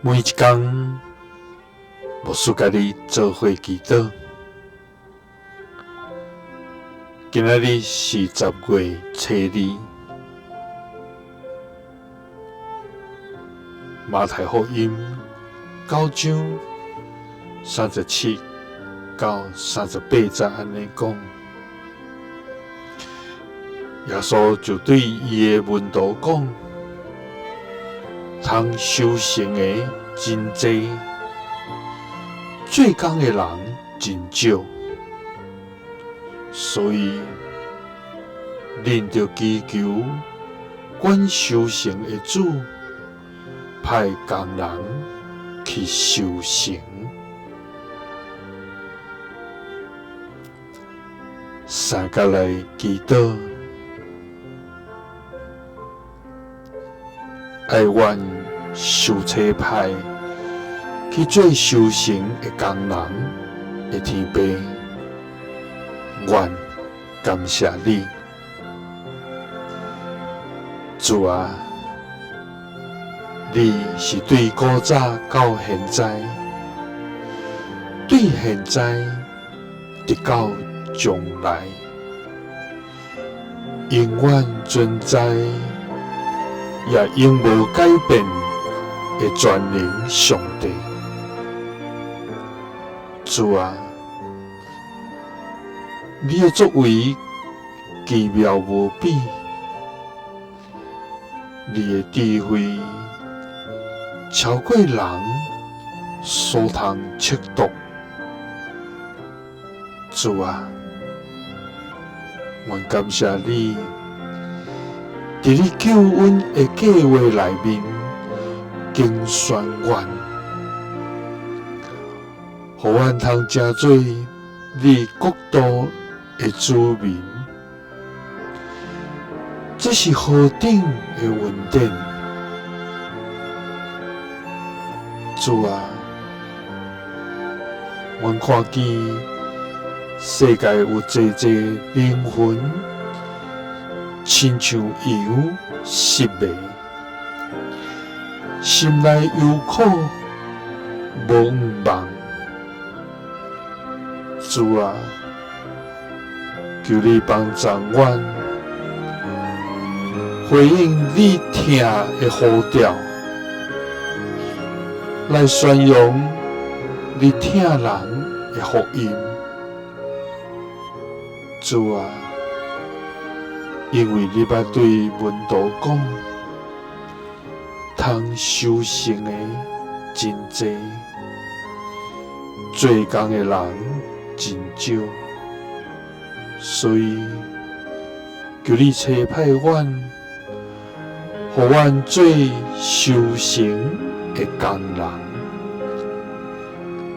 每一天，牧师甲你做伙祈祷。今仔日是10月初2，马太福音9章37到38节安尼讲，耶稣就对伊的门徒讲。通修行的真多，做工的人真少，所以恁着祈求管修行的主派工人去修行。三甲来祈祷。爱愿受差派去做修行的工人的天父，愿感谢你，主啊！你是对古早到现在，对现在直到将来，永远存在。也永无改变的全能上帝，主啊！你的作为奇妙无比，你的智慧超过人所通测度，主啊！我感谢你。伫你救恩的计划内面，经宣愿，互阮通成做你国度的子民。这是何等的恩典！主啊，阮看见世界有济济灵魂。亲像油失迷，心内忧苦无望。主啊，求你帮助阮，回应你听的呼召，来宣扬你听人的福音。主啊！因为你捌对门徒讲，通修行的真多，做工的人真少，所以求你差派阮，互阮做修行的工人。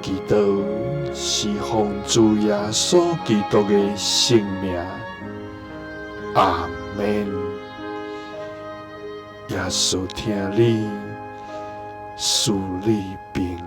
祈祷是奉主耶稣基督的圣名。阿们，耶稣听你，赐你平